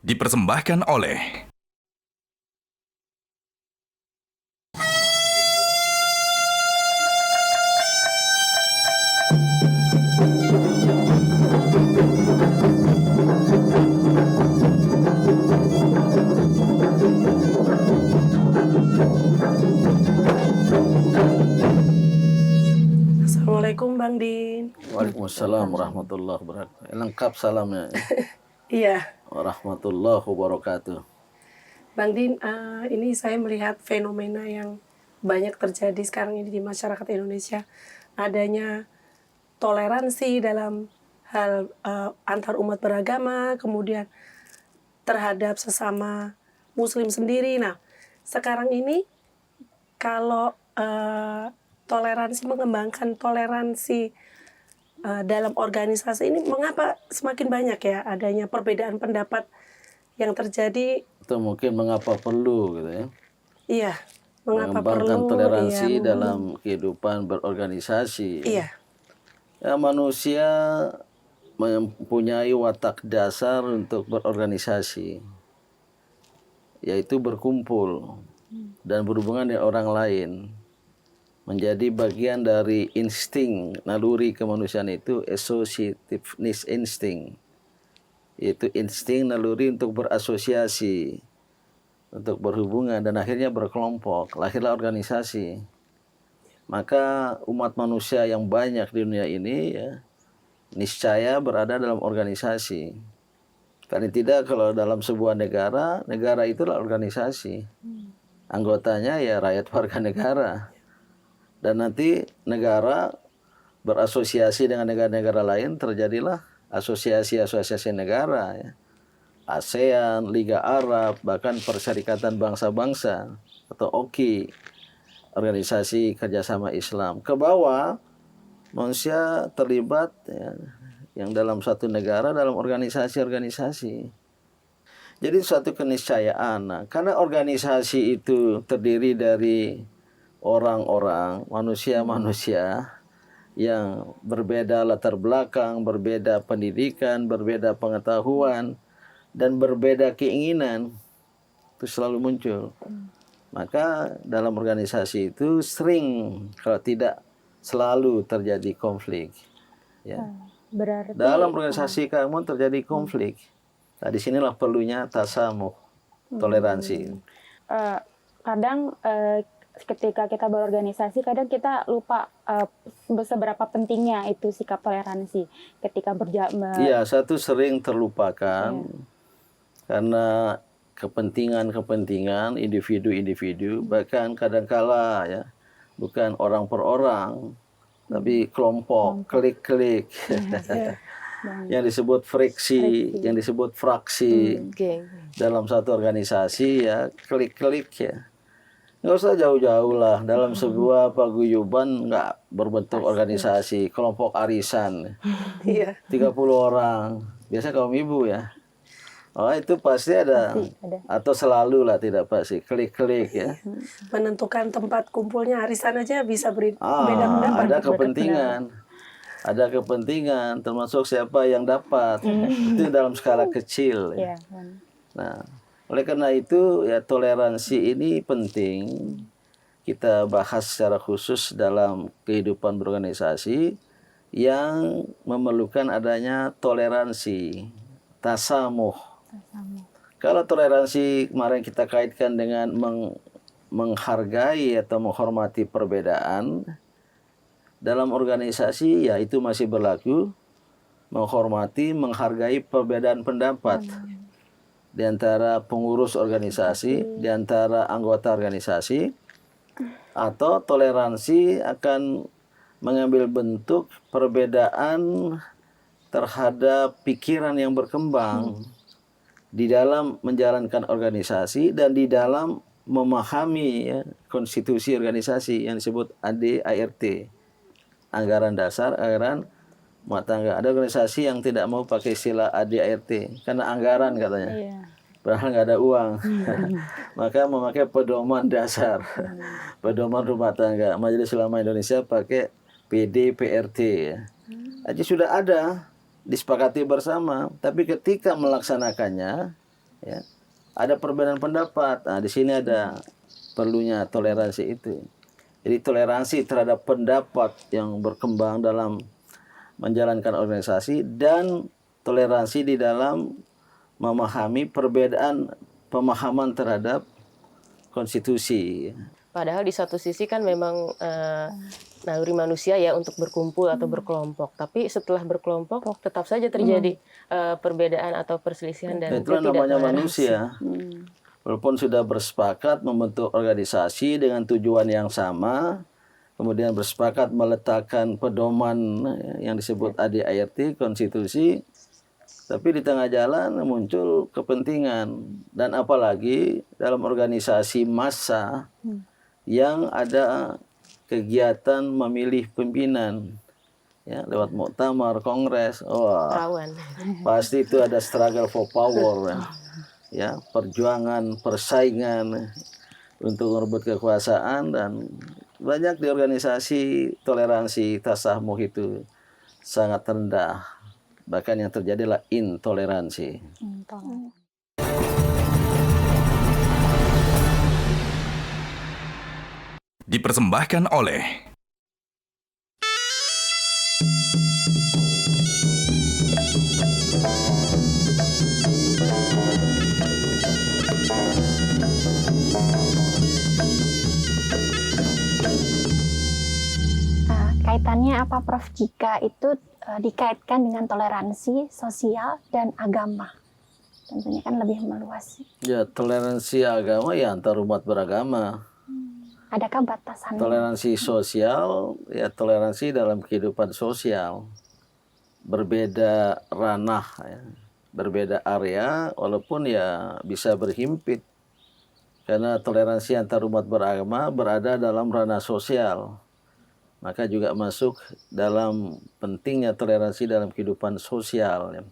dipersembahkan oleh Assalamualaikum Bang Din. Waalaikumsalam warahmatullahi wabarakatuh. Lengkap salamnya. Iya, Warahmatullahi wabarakatuh. Bang Din, ini saya melihat fenomena yang banyak terjadi sekarang ini di masyarakat Indonesia. Adanya toleransi dalam hal antar umat beragama, kemudian terhadap sesama Muslim sendiri. Nah, sekarang ini kalau mengembangkan toleransi dalam organisasi ini, mengapa semakin banyak ya adanya perbedaan pendapat yang terjadi? Itu mungkin mengapa perlu gitu ya. Iya, mengapa Mengembangkan perlu? toleransi Iya, dalam kehidupan berorganisasi. iya, Ya, manusia mempunyai watak dasar untuk berorganisasi, yaitu berkumpul dan berhubungan dengan orang lain. Menjadi bagian dari insting naluri kemanusiaan itu associativeness instinct, yaitu insting naluri untuk berasosiasi, untuk berhubungan dan akhirnya berkelompok. Lahirlah organisasi. Maka umat manusia yang banyak di dunia ini ya, niscaya berada dalam organisasi. Paling tidak kalau dalam sebuah negara, negara itulah organisasi. Anggotanya ya rakyat warga negara. Dan nanti negara berasosiasi dengan negara-negara lain, terjadilah asosiasi-asosiasi negara ya. ASEAN, Liga Arab, bahkan Perserikatan Bangsa-Bangsa atau OKI, Organisasi Kerjasama Islam. Ke bawah manusia terlibat ya, yang dalam satu negara dalam organisasi-organisasi. Jadi suatu keniscayaan. Nah, karena organisasi itu terdiri dari orang-orang, manusia-manusia yang berbeda latar belakang, berbeda pendidikan, berbeda pengetahuan, dan berbeda keinginan, itu selalu muncul. Maka dalam organisasi itu sering, kalau tidak selalu terjadi konflik. Ya. Berarti Dalam organisasi kamu terjadi konflik. Nah, disinilah perlunya tasamuh, toleransi. kadang ketika kita berorganisasi, kadang kita lupa seberapa pentingnya itu sikap toleransi ketika Iya, satu sering terlupakan karena kepentingan-kepentingan individu-individu, bahkan kadangkala ya bukan orang per orang, tapi kelompok, klik-klik, yang disebut friksi, yang disebut fraksi dalam satu organisasi ya, klik-klik ya. Nggak usah jauh-jauh lah, dalam sebuah paguyuban nggak berbentuk organisasi, kelompok arisan, 30 orang, biasa kaum ibu ya. Oh itu pasti ada. Atau selalu lah, tidak pasti, klik-klik ya. menentukan tempat kumpulnya arisan aja bisa beda pendapat. Ada kepentingan. Ada kepentingan, termasuk siapa yang dapat. Itu dalam skala kecil. Ya. Nah, oleh karena itu ya toleransi ini penting kita bahas secara khusus dalam kehidupan berorganisasi yang memerlukan adanya toleransi, tasamuh. Kalau toleransi kemarin kita kaitkan dengan menghargai atau menghormati perbedaan, dalam organisasi ya itu masih berlaku, menghormati, menghargai perbedaan pendapat di antara pengurus organisasi, di antara anggota organisasi, atau toleransi akan mengambil bentuk perbedaan terhadap pikiran yang berkembang di dalam menjalankan organisasi dan di dalam memahami ya, konstitusi organisasi yang disebut ADART, anggaran dasar, anggaran rumah tangga. Ada organisasi yang tidak mau pakai istilah ADART karena anggaran katanya. Padahal nggak ada uang. Maka memakai pedoman dasar, pedoman rumah tangga. Majelis Ulama Indonesia pakai PDPRT ya. Jadi sudah ada, disepakati bersama, tapi ketika melaksanakannya ya. Ada perbedaan pendapat. Nah, di sini ada perlunya toleransi itu. Jadi toleransi terhadap pendapat yang berkembang dalam menjalankan organisasi dan toleransi di dalam memahami perbedaan pemahaman terhadap konstitusi. Padahal di satu sisi kan memang naluri manusia ya untuk berkumpul atau berkelompok. Tapi setelah berkelompok tetap saja terjadi perbedaan atau perselisihan dan Itulah namanya ketidaktoleransi. manusia. Walaupun sudah bersepakat membentuk organisasi dengan tujuan yang sama, kemudian bersepakat meletakkan pedoman yang disebut ADART, konstitusi, tapi di tengah jalan muncul kepentingan. Dan apalagi dalam organisasi massa yang ada kegiatan memilih pimpinan, ya, lewat muktamar, kongres, wah, Rawan. pasti itu ada struggle for power, ya, perjuangan, persaingan untuk merebut kekuasaan. Dan banyak di organisasi toleransi tasamuh itu sangat rendah, bahkan yang terjadi adalah intoleransi. Dipersembahkan oleh kaitannya apa, Prof, jika itu dikaitkan dengan toleransi sosial dan agama? Tentunya kan lebih meluas. Ya, toleransi agama ya antar umat beragama. Adakah batasannya? Toleransi sosial, ya toleransi dalam kehidupan sosial. Berbeda ranah, ya, berbeda area, walaupun ya bisa berhimpit. Karena toleransi antar umat beragama berada dalam ranah sosial. Maka juga masuk dalam pentingnya toleransi dalam kehidupan sosial. Ya.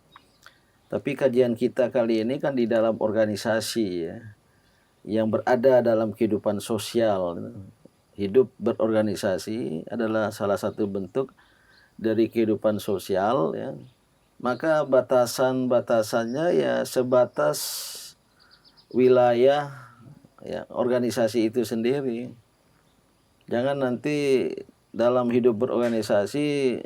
Tapi kajian kita kali ini kan di dalam organisasi, ya, yang berada dalam kehidupan sosial. Hidup berorganisasi adalah salah satu bentuk dari kehidupan sosial, ya. Maka batasan-batasannya ya sebatas wilayah, ya, organisasi itu sendiri. Jangan nanti dalam hidup berorganisasi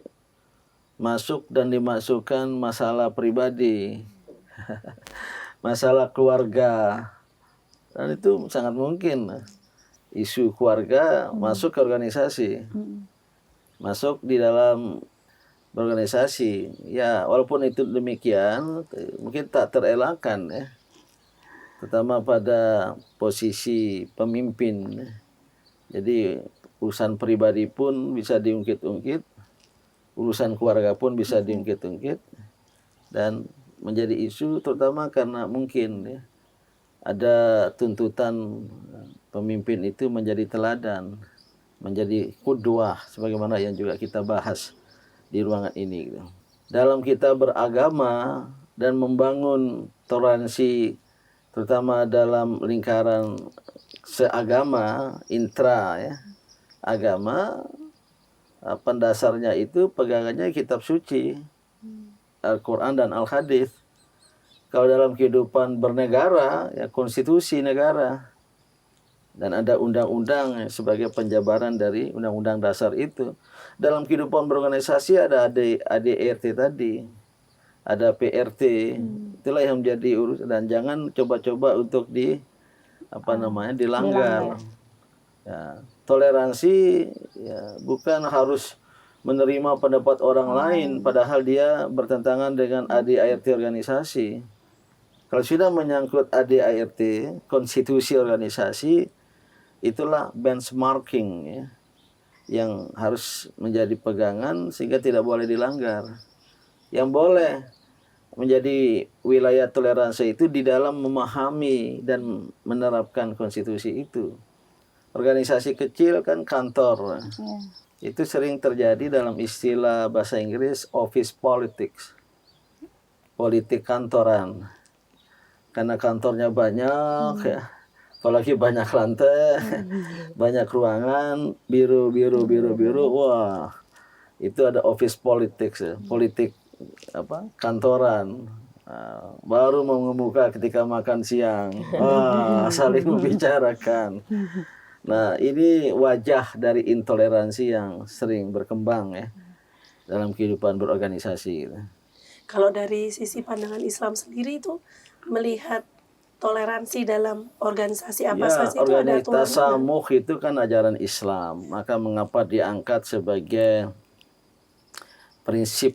masuk dan dimasukkan masalah pribadi, masalah keluarga. Dan itu sangat mungkin isu keluarga masuk ke organisasi, masuk di dalam organisasi. Ya, walaupun itu demikian, mungkin tak terelakkan, ya, terutama pada posisi pemimpin. Jadi urusan pribadi pun bisa diungkit-ungkit, urusan keluarga pun bisa diungkit-ungkit, dan menjadi isu terutama karena mungkin, ya, ada tuntutan pemimpin itu menjadi teladan, menjadi qudwah, sebagaimana yang juga kita bahas di ruangan ini. Dalam kita beragama dan membangun toleransi, terutama dalam lingkaran seagama, intra, ya, agama, pendasarnya itu pegangannya kitab suci, Al-Quran dan Al-Hadis. Kalau dalam kehidupan bernegara, ya konstitusi negara. Dan ada undang-undang sebagai penjabaran dari undang-undang dasar itu. Dalam kehidupan berorganisasi ada ADRT tadi, ada PRT. Itulah yang menjadi urusan, dan jangan coba-coba untuk dilanggar. Ya, toleransi ya bukan harus menerima pendapat orang lain padahal dia bertentangan dengan ADART organisasi. Kalau sudah menyangkut ADART, konstitusi organisasi, itulah benchmarking, ya, yang harus menjadi pegangan sehingga tidak boleh dilanggar. Yang boleh menjadi wilayah toleransi itu di dalam memahami dan menerapkan konstitusi itu. Organisasi kecil kan kantor. Itu sering terjadi dalam istilah bahasa Inggris office politics. Politik kantoran. Karena kantornya banyak, ya. Apalagi banyak lantai, banyak ruangan, biru, wah, itu ada office politics, ya. Politik kantoran, baru mau ngebuka ketika makan siang. Saling membicarakan. Nah, ini wajah dari intoleransi yang sering berkembang ya dalam kehidupan berorganisasi. Kalau dari sisi pandangan Islam sendiri itu melihat toleransi dalam organisasi apa saja itu ada aturannya? Tasamuh itu kan ajaran Islam, maka mengapa diangkat sebagai prinsip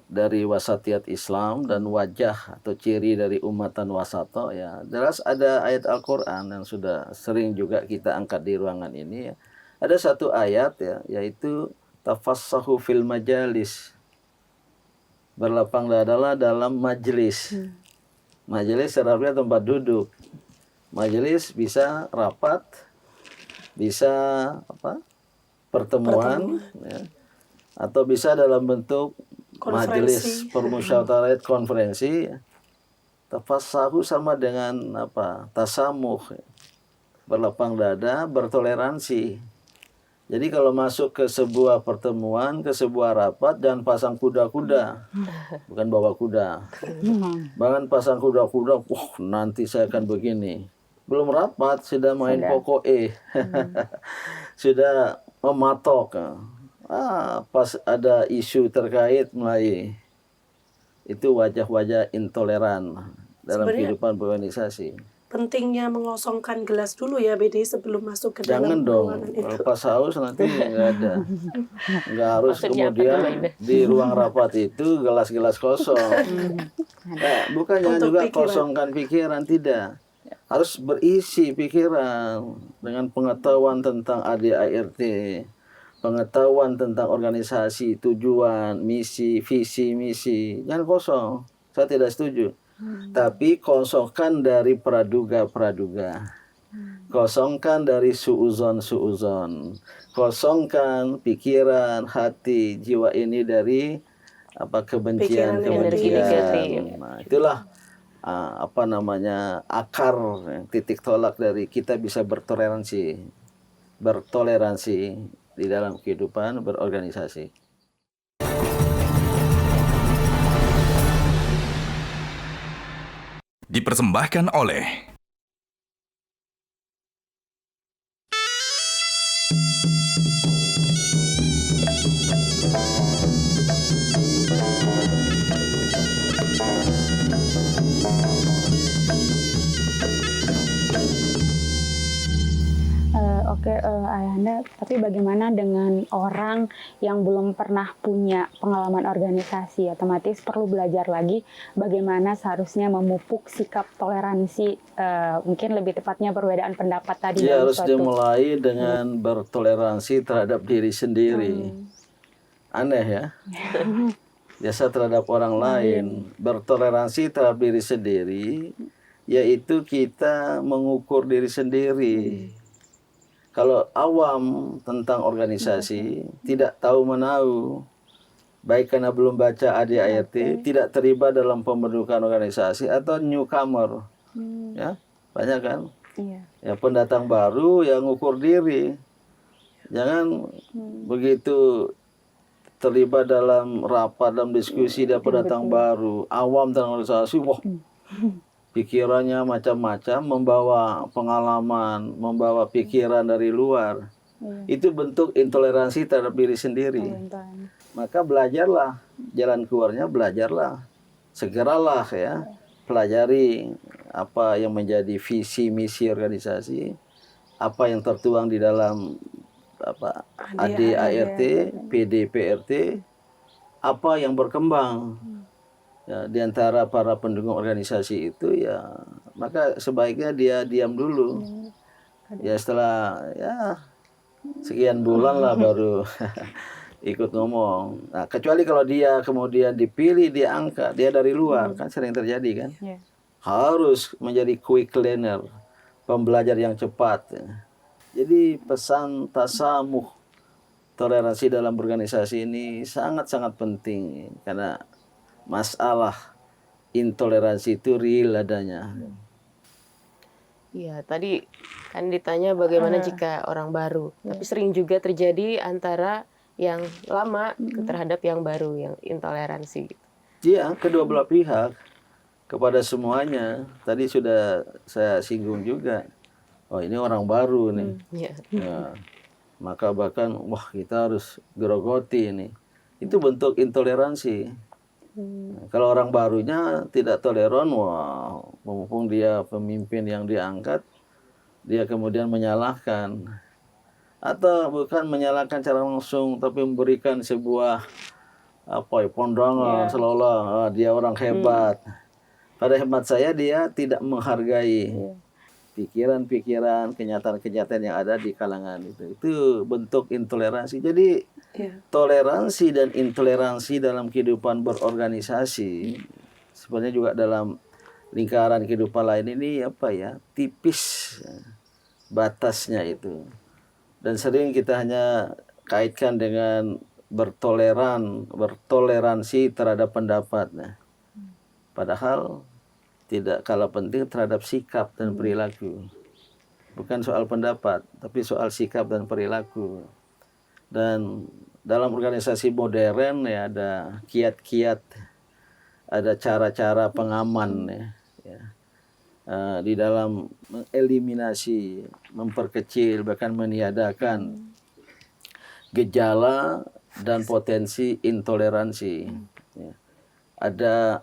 dari wasatiyat Islam dan wajah atau ciri dari umatan wasato ya. Jelas ada ayat Al-Qur'an yang sudah sering juga kita angkat di ruangan ini ya. Ada satu ayat ya, yaitu tafassahu fil majalis. Berlapang dadalah dalam majelis. Majelis Arabnya tempat duduk. Majelis bisa rapat, bisa pertemuan. Ya. Atau bisa dalam bentuk majelis permusyawaratan konferensi. Tafassahu sama dengan tasamuh, berlapang dada, bertoleransi. Jadi kalau masuk ke sebuah pertemuan, ke sebuah rapat, jangan pasang kuda-kuda, bukan bawa kuda. Bahkan pasang kuda-kuda, nanti saya akan begini. Belum rapat, sudah main pokok sudah mematok. Pas ada isu terkait mulai itu wajah-wajah intoleran dalam kehidupan berorganisasi. Pentingnya mengosongkan gelas dulu ya BD sebelum masuk ke dalam Jangan dong, ruangan itu. pas haus nanti nggak ada. Nggak harus kemudian di ruang rapat itu gelas-gelas kosong. Bukannya juga kosongkan pikiran, tidak. Harus berisi pikiran dengan pengetahuan tentang ADART, pengetahuan tentang organisasi, tujuan, misi, visi, misi. Jangan kosong. Saya tidak setuju. Tapi kosongkan dari praduga-praduga. Kosongkan dari suuzon-suuzon. Kosongkan pikiran, hati, jiwa ini dari kebencian-kebencian. Nah, itulah akar titik tolak dari kita bisa bertoleransi di dalam kehidupan berorganisasi. Dipersembahkan oleh Ayahanda, tapi bagaimana dengan orang yang belum pernah punya pengalaman organisasi? Otomatis perlu belajar lagi bagaimana seharusnya memupuk sikap toleransi, mungkin lebih tepatnya perbedaan pendapat tadi. Dia harus dimulai dengan bertoleransi terhadap diri sendiri. Aneh ya. Biasa terhadap orang lain. Bertoleransi terhadap diri sendiri, yaitu kita mengukur diri sendiri. Kalau awam tentang organisasi, tidak tahu menahu, baik karena belum baca ADART, tidak terlibat dalam pembentukan organisasi, atau newcomer, ya banyak kan? Ya pendatang baru yang ngukur diri, jangan begitu terlibat dalam rapat, dalam diskusi dia pendatang baru, awam tentang organisasi, pikirannya macam-macam, membawa pengalaman, membawa pikiran dari luar. Itu bentuk intoleransi terhadap diri sendiri. Maka belajarlah, jalan keluarnya belajarlah. Segeralah ya, pelajari apa yang menjadi visi misi organisasi, apa yang tertuang di dalam ADART, PDPRT, apa yang berkembang. Ya, di antara para pendukung organisasi itu ya, maka sebaiknya dia diam dulu. Ya setelah sekian bulan lah baru ikut ngomong. Nah, kecuali kalau dia kemudian dipilih, diangkat, dia dari luar, kan sering terjadi kan. Harus menjadi quick learner, pembelajar yang cepat. Jadi pesan tasamuh, toleransi dalam organisasi ini sangat-sangat penting karena masalah intoleransi itu real adanya. Iya, tadi kan ditanya bagaimana jika orang baru. Tapi sering juga terjadi antara yang lama terhadap yang baru, yang intoleransi. Iya, kedua belah pihak. kepada semuanya. Tadi sudah saya singgung juga. Oh, ini orang baru nih. Ya. Ya, maka bahkan wah kita harus gerogoti ini. Itu bentuk intoleransi. Nah, kalau orang barunya tidak toleran, wah, mumpung dia pemimpin yang diangkat, dia kemudian menyalahkan. Atau bukan menyalahkan secara langsung, tapi memberikan sebuah pandangan seolah-olah dia orang hebat. Pada hemat saya dia tidak menghargai pikiran-pikiran, kenyataan-kenyataan yang ada di kalangan itu. Itu bentuk intoleransi. Jadi toleransi dan intoleransi dalam kehidupan berorganisasi sebenarnya juga dalam lingkaran kehidupan lain ini tipis batasnya itu. Dan sering kita hanya kaitkan dengan bertoleransi terhadap pendapat. Nah, padahal tidak kalah penting terhadap sikap dan perilaku. Bukan soal pendapat, tapi soal sikap dan perilaku. Dan dalam organisasi modern ya ada kiat-kiat, ada cara-cara pengaman ya. Di dalam mengeliminasi, memperkecil, bahkan meniadakan gejala dan potensi intoleransi. Ya. Ada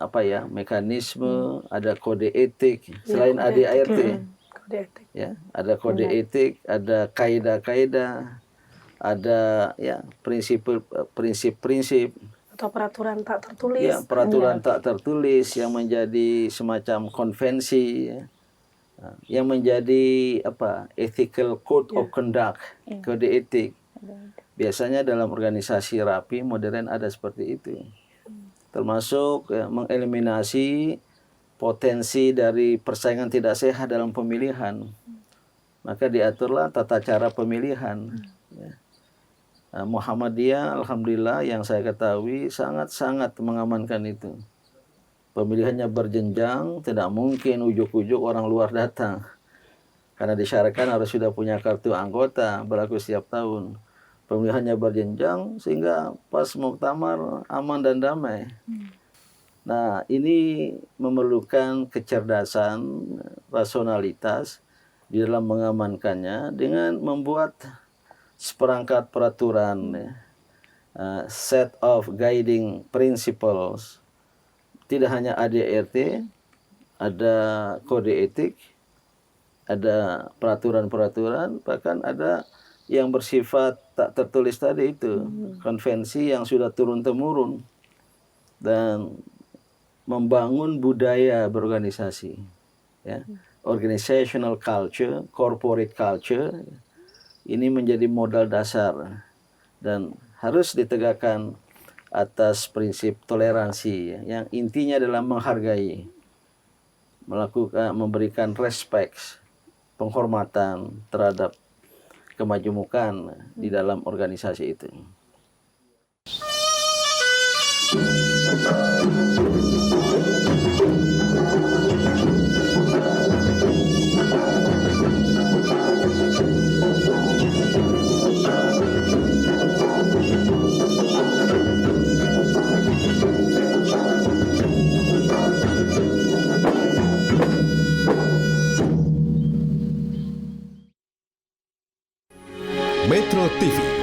mekanisme, ada kode etik selain ADART. Kode etik. Ya, ada kode etik, ada kaidah-kaidah, ada prinsip-prinsip Atau peraturan tak tertulis. ya, peraturan tak tertulis yang menjadi semacam konvensi ya. Yang menjadi ethical code of conduct, kode etik. Biasanya dalam organisasi rapi modern ada seperti itu. Termasuk mengeliminasi potensi dari persaingan tidak sehat dalam pemilihan. Maka diaturlah tata cara pemilihan. Ya. Muhammadiyah, alhamdulillah yang saya ketahui sangat-sangat mengamankan itu. Pemilihannya berjenjang, tidak mungkin ujuk-ujuk orang luar datang. Karena disyaratkan harus sudah punya kartu anggota, berlaku setiap tahun. Pemilihannya berjenjang sehingga pas muktamar aman dan damai. Nah, ini memerlukan kecerdasan, rasionalitas di dalam mengamankannya dengan membuat seperangkat peraturan, set of guiding principles. Tidak hanya ADART, ada kode etik, ada peraturan-peraturan, bahkan ada yang bersifat tak tertulis tadi itu, konvensi yang sudah turun-temurun, dan membangun budaya berorganisasi, ya. Organizational culture, corporate culture, ini menjadi modal dasar dan harus ditegakkan atas prinsip toleransi yang intinya adalah menghargai, memberikan respect, penghormatan terhadap kemajemukan di dalam organisasi itu. Metro TV